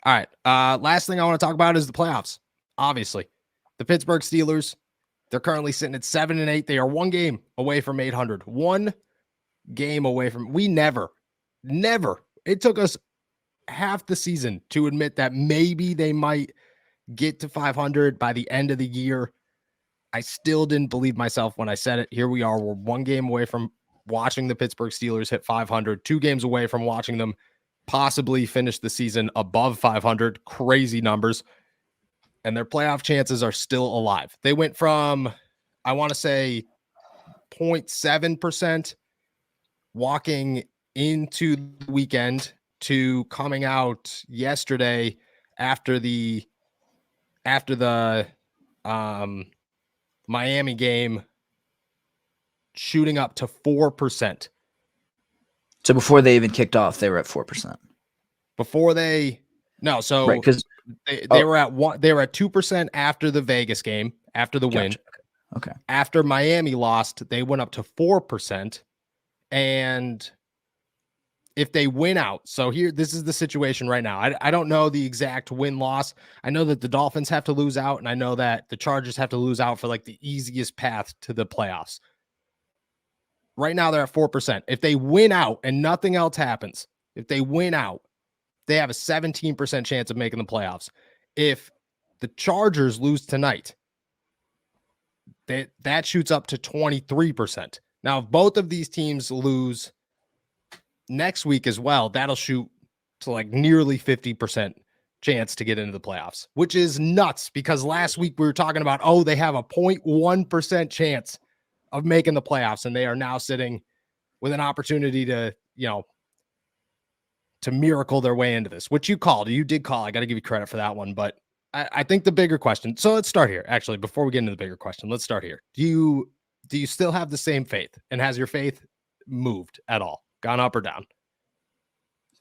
All right. Last thing I want to talk about is the playoffs. Obviously, the Pittsburgh Steelers, they're currently sitting at 7-8. They are one game away from 800. One game away from. We never. It took us half the season to admit that maybe they might get to 500 by the end of the year. I still didn't believe myself when I said it. Here we are. We're one game away from watching the Pittsburgh Steelers hit 500, 2 games away from watching them possibly finish the season above 500. Crazy numbers. And their playoff chances are still alive. They went from, I want to say, 0.7% walking into the weekend to coming out yesterday after the Miami game, shooting up to 4%. So before they even kicked off, they were at 4%. Right, because they were at 1. They were at 2% after the Vegas game, after the win. Okay. After Miami lost, they went up to 4%. And if they win out, so this is the situation right now. I don't know the exact win-loss. I know that the Dolphins have to lose out, and I know that the Chargers have to lose out for like the easiest path to the playoffs. Right now, they're at 4%. If they win out and nothing else happens, if they win out, they have a 17% chance of making the playoffs. If the Chargers lose tonight, that shoots up to 23%. Now, if both of these teams lose next week as well, that'll shoot to like nearly 50% chance to get into the playoffs, which is nuts because last week we were talking about, they have a 0.1% chance of making the playoffs, and they are now sitting with an opportunity to, to miracle their way into this, which you did call. I got to give you credit for that one, but I think the bigger question. So let's start here. Actually, before we get into the bigger question, let's start here. Do you still have the same faith, and has your faith moved at all? Gone up or down?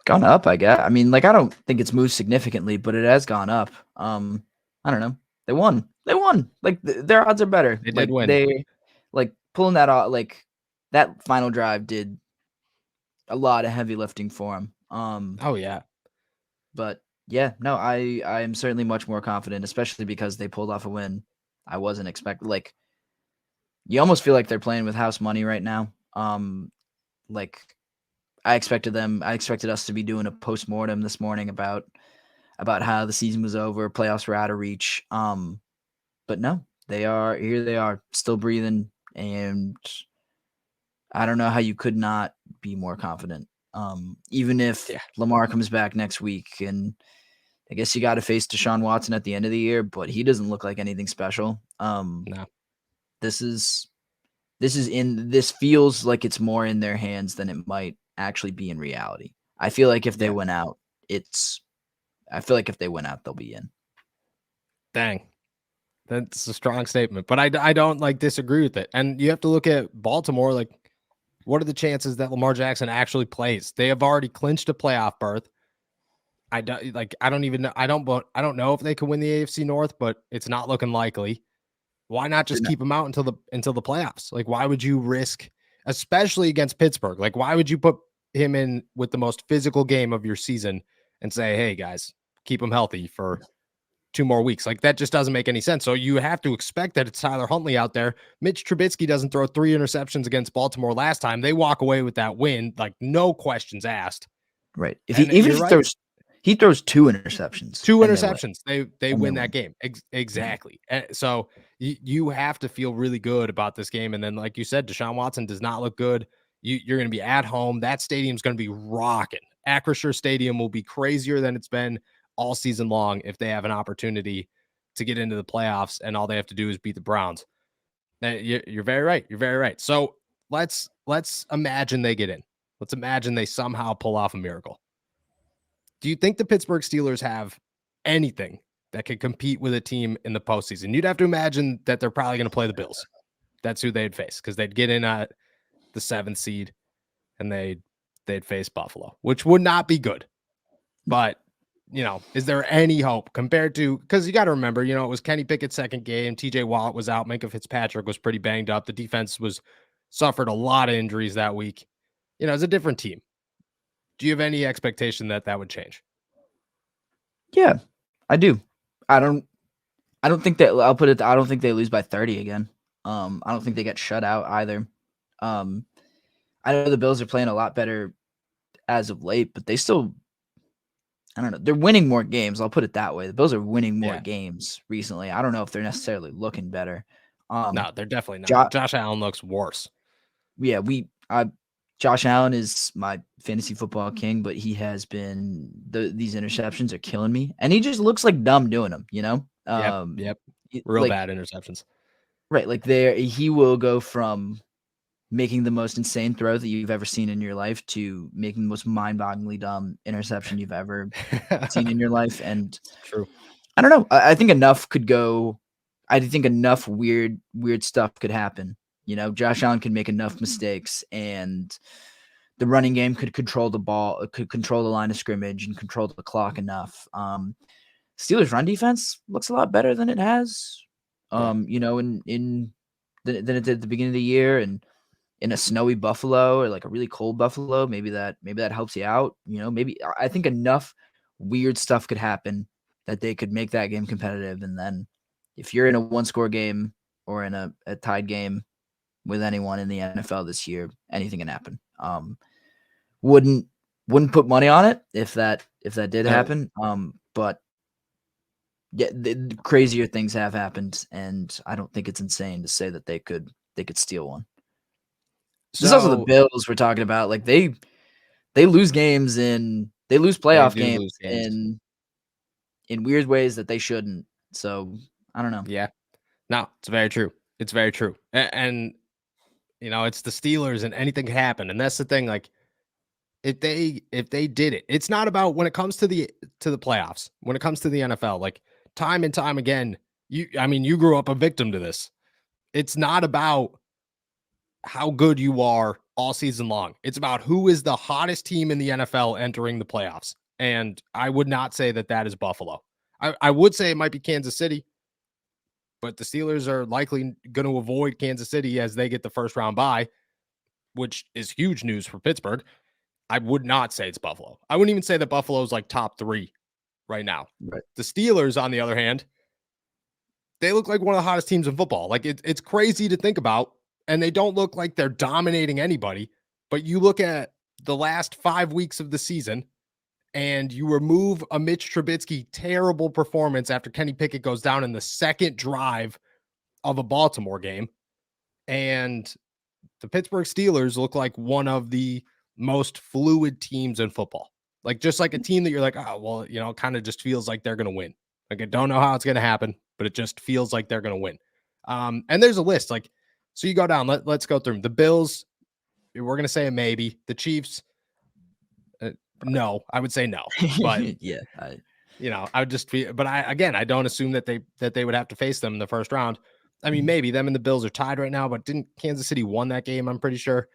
Gone up, I guess. I mean, I don't think it's moved significantly, but it has gone up. I don't know. They won. Their odds are better. They did win. They pulling that off. That final drive did a lot of heavy lifting for them. Oh yeah. But yeah, no, I am certainly much more confident, especially because they pulled off a win. I wasn't expecting. You almost feel like they're playing with house money right now. I expected us to be doing a post-mortem this morning about how the season was over, playoffs were out of reach. But no, they are still breathing, and I don't know how you could not be more confident. Even if Lamar comes back next week, and I guess you got to face Deshaun Watson at the end of the year, but he doesn't look like anything special. No. This feels like it's more in their hands than it might actually be in reality. I feel like if they went out, they'll be in. Dang. That's a strong statement, but I don't disagree with it. And you have to look at Baltimore. What are the chances that Lamar Jackson actually plays? They have already clinched a playoff berth. I don't know if they can win the AFC North, but it's not looking likely. Why not just keep him out until the playoffs? Why would you risk, especially against Pittsburgh? Why would you put him in with the most physical game of your season and say, hey guys, keep him healthy for 2 more weeks? That just doesn't make any sense. So you have to expect that it's Tyler Huntley out there. Mitch Trubisky doesn't throw 3 interceptions against Baltimore last time. They walk away with that win, no questions asked. Right. He throws 2 interceptions. 2 interceptions. They win that game. Exactly. So you have to feel really good about this game. And then, like you said, Deshaun Watson does not look good. You're going to be at home. That stadium's going to be rocking. Acrisure Stadium will be crazier than it's been all season long if they have an opportunity to get into the playoffs, and all they have to do is beat the Browns. You're very right. You're very right. So let's imagine they get in. Let's imagine they somehow pull off a miracle. Do you think the Pittsburgh Steelers have anything that could compete with a team in the postseason? You'd have to imagine that they're probably going to play the Bills. That's who they'd face, because they'd get in at the 7th seed and they'd face Buffalo, which would not be good. But, is there any hope compared to, because you got to remember, it was Kenny Pickett's second game. TJ Watt was out. Minkah Fitzpatrick was pretty banged up. The defense suffered a lot of injuries that week. It's a different team. Do you have any expectation that would change? Yeah, I do. I don't think that I'll put it. I don't think they lose by 30 again. I don't think they get shut out either. Um, I know the Bills are playing a lot better as of late, but they still, I don't know. They're winning more games. I'll put it that way. The Bills are winning more Yeah. games recently. I don't know if they're necessarily looking better. No, they're definitely Jo- not. Josh Allen looks worse. yeah, Josh Allen is my fantasy football king, but he has been these interceptions are killing me, and he just looks like dumb doing them. Yep. Yep. Real Like bad interceptions. right, like he will go from making the most insane throw that you've ever seen in your life to making the most mind-bogglingly dumb interception you've ever seen in your life. And It's true. I don't know. I think enough could go. I think enough weird stuff could happen. Josh Allen could make enough mistakes, and the running game could control the ball, could control the line of scrimmage, and control the clock enough. Steelers run defense looks a lot better than it has. Yeah. Than it did at the beginning of the year, and in a snowy Buffalo or like a really cold Buffalo, maybe that helps you out. Maybe I think enough weird stuff could happen that they could make that game competitive. And then if you're in a one-score game or in a tied game with anyone in the NFL this year, anything can happen. Wouldn't put money on it if that did happen. But yeah, the crazier things have happened, and I don't think it's insane to say that they could steal one. This is also the So Bills we're talking about. Like they lose games they lose they playoff do games lose games. in weird ways that they shouldn't. So I don't know. Yeah. No, it's very true. It's very true. And it's the Steelers and anything can happen. And that's the thing. Like if they did it, it's not about when it comes to the playoffs, when it comes to the NFL, like time and time again, you grew up a victim to this. It's not about how good you are all season long. It's about who is the hottest team in the NFL entering the playoffs. And I would not say that is Buffalo. I would say it might be Kansas City, but the Steelers are likely going to avoid Kansas City as they get the first round bye, which is huge news for Pittsburgh. I would not say it's Buffalo. I wouldn't even say that Buffalo is like top 3 right now. Right. The Steelers, on the other hand, they look like one of the hottest teams in football. Like it's crazy to think about, and they don't look like they're dominating anybody. But you look at the last 5 weeks of the season, and you remove a Mitch Trubisky terrible performance after Kenny Pickett goes down in the second drive of a Baltimore game, and the Pittsburgh Steelers look like one of the most fluid teams in football. Like just like a team that you're like, oh, well, it kind of just feels like they're going to win. Like I don't know how it's going to happen, but it just feels like they're going to win. And there's a list. Like, so you go down. Let's go through them. The Bills, we're going to say a maybe. The Chiefs, no, I would say no. But yeah, I would just feel. But I don't assume that they would have to face them in the first round. I mean, maybe them and the Bills are tied right now, but didn't Kansas City won that game? I'm pretty sure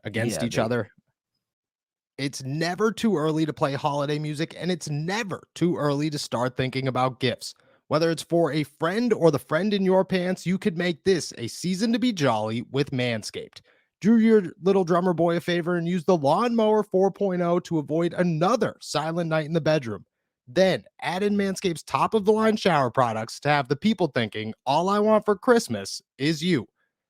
against each other. It's never too early to play holiday music, and it's never too early to start thinking about gifts. Whether it's for a friend or the friend in your pants, you could make this a season to be jolly with Manscaped. Do your little drummer boy a favor and use the Lawnmower 4.0 to avoid another silent night in the bedroom. Then add in Manscaped's top of the line shower products to have the people thinking, all I want for Christmas is you.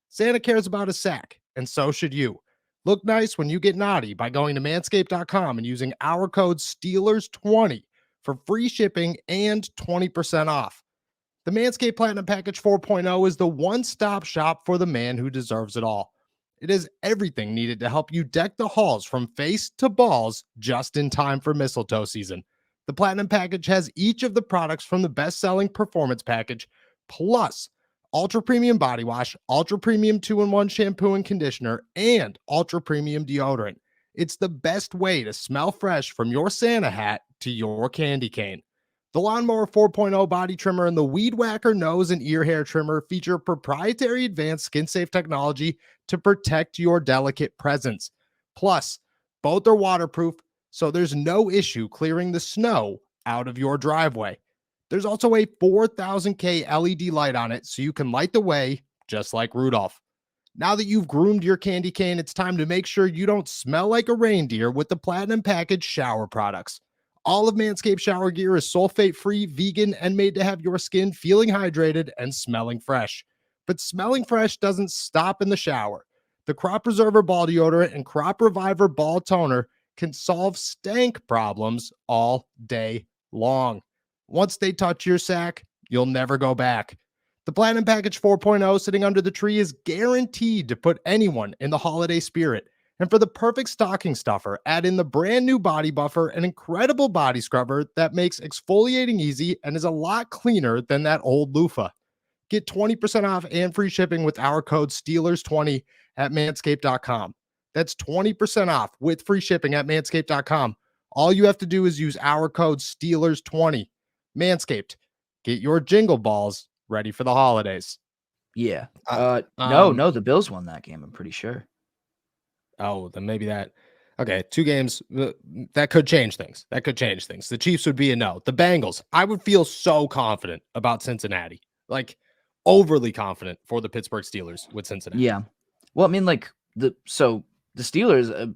Santa cares about his sack, and so should you. Look nice when you get naughty by going to manscaped.com and using our code STEELERS20 for free shipping and 20% off. The Manscaped Platinum Package 4.0 is the one-stop shop for the man who deserves it all. It is everything needed to help you deck the halls from face to balls just in time for mistletoe season. The Platinum Package has each of the products from the best-selling Performance Package, plus Ultra Premium Body Wash, Ultra Premium 2-in-1 Shampoo and Conditioner, and Ultra Premium Deodorant. It's the best way to smell fresh from your Santa hat to your candy cane. The Lawnmower 4.0 body trimmer and the Weed Whacker nose and ear hair trimmer feature proprietary advanced skin-safe technology to protect your delicate presence. Plus, both are waterproof, so there's no issue clearing the snow out of your driveway. There's also a 4000K LED light on it, so you can light the way just like Rudolph. Now that you've groomed your candy cane, it's time to make sure you don't smell like a reindeer with the Platinum Package shower products. All of Manscaped shower gear is sulfate-free, vegan, and made to have your skin feeling hydrated and smelling fresh. But smelling fresh doesn't stop in the shower. The Crop Preserver Ball Deodorant and Crop Reviver Ball Toner can solve stank problems all day long. Once they touch your sack, you'll never go back. The Platinum Package 4.0 sitting under the tree is guaranteed to put anyone in the holiday spirit. And for the perfect stocking stuffer, add in the brand new Body Buffer, an incredible body scrubber that makes exfoliating easy and is a lot cleaner than that old loofah. Get 20% off and free shipping with our code Steelers20 at manscaped.com. That's 20% off with free shipping at manscaped.com. All you have to do is use our code Steelers20. Manscaped, get your jingle balls ready for the holidays. Yeah. Uh, No, the Bills won that game, I'm pretty sure. Oh, then maybe that. Okay, 2 games that could change things. That could change things. The Chiefs would be a no. The Bengals, I would feel so confident about Cincinnati, like overly confident for the Pittsburgh Steelers with Cincinnati. Yeah. Well, I mean, like the Steelers,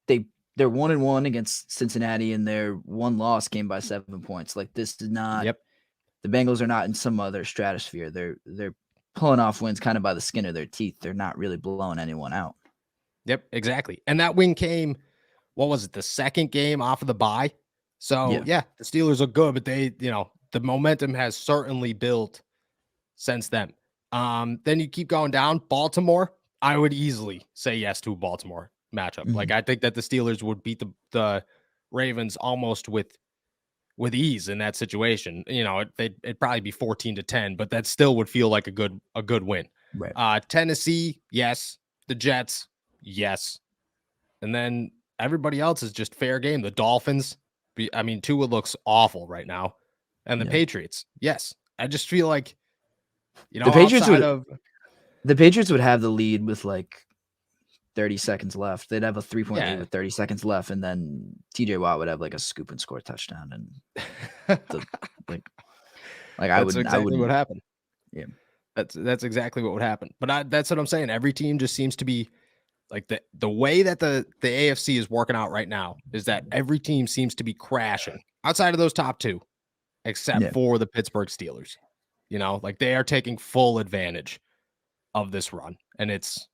they're 1-1 against Cincinnati, and their one loss came by 7 points. Like this is not. Yep. The Bengals are not in some other stratosphere. They're pulling off wins kind of by the skin of their teeth. They're not really blowing anyone out. Yep, exactly. And that win came, what was it, the second game off of the bye? So, yeah, the Steelers are good, but they, the momentum has certainly built since then. Then you keep going down. Baltimore, I would easily say yes to a Baltimore matchup. Mhm. Like, I think that the Steelers would beat the Ravens almost with ease in that situation. It'd probably be 14-10, but that still would feel like a good win. Right. Tennessee, yes. The Jets, yes. And then everybody else is just fair game. The Dolphins, Tua looks awful right now. And the Patriots, yes. I just feel like, the Patriots would have the lead with like 30 seconds left. They'd have a 3-point lead with 30 seconds left, and then TJ Watt would have like a scoop and score touchdown, and that's exactly what happened. Yeah, that's exactly what would happen. But that's what I'm saying. Every team just seems to be like the way that the AFC is working out right now is that every team seems to be crashing outside of those top 2, except for the Pittsburgh Steelers. Like they are taking full advantage of this run, and it's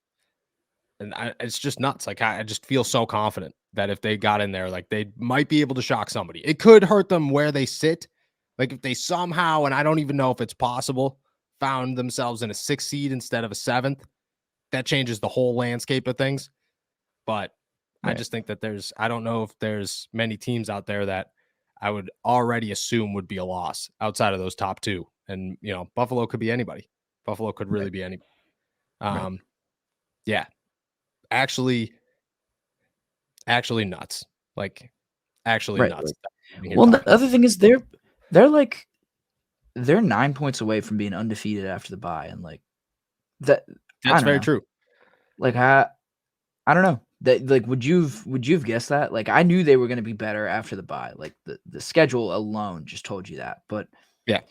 just nuts. Like I just feel so confident that if they got in there, like they might be able to shock somebody. It could hurt them where they sit. Like if they somehow, and I don't even know if it's possible, found themselves in a 6th seed instead of a 7th, that changes the whole landscape of things. But I just think that I don't know if there's many teams out there that I would already assume would be a loss outside of those top 2. And, Buffalo could be anybody. Buffalo could really be anybody. Yeah. Actually nuts. Like actually nuts. Well, the other thing is they're 9 points away from being undefeated after the bye, and like that's very true. Like I don't know. That like would you've guessed that? Like I knew they were going to be better after the bye. Like the schedule alone just told you that. But yeah,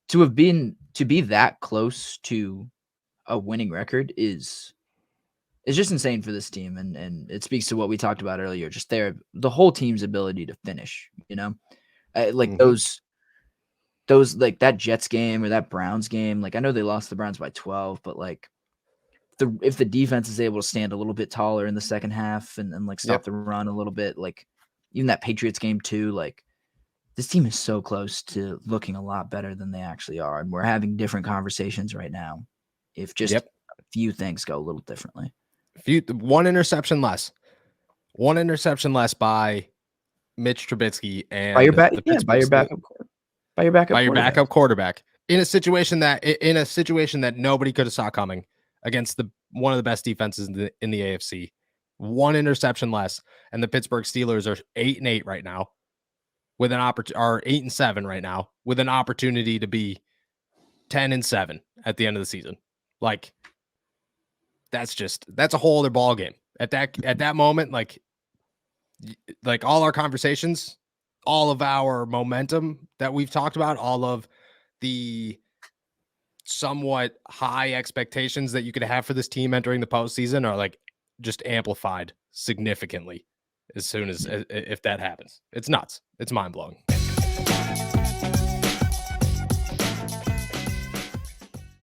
to be that close to a winning record is just insane for this team, and it speaks to what we talked about earlier. Just the whole team's ability to finish. Those like that Jets game or that Browns game. Like I know they lost the Browns by 12, but like if the defense is able to stand a little bit taller in the second half and like stop the run a little bit, like even that Patriots game too, like this team is so close to looking a lot better than they actually are. And we're having different conversations right now. If just a few things go a little differently. One interception less by Mitch Trubisky and by your backup quarterback in a situation that nobody could have saw coming against one of the best defenses in the AFC. One interception less, and the Pittsburgh Steelers are 8-8 right now, with an opportunity, or 8-7 right now, with an opportunity to be 10-7 at the end of the season. Like that's a whole other ball game at that moment. Like all our conversations, all of our momentum that we've talked about, all of the somewhat high expectations that you could have for this team entering the postseason are like just amplified significantly as soon as if that happens. It's nuts. It's mind blowing.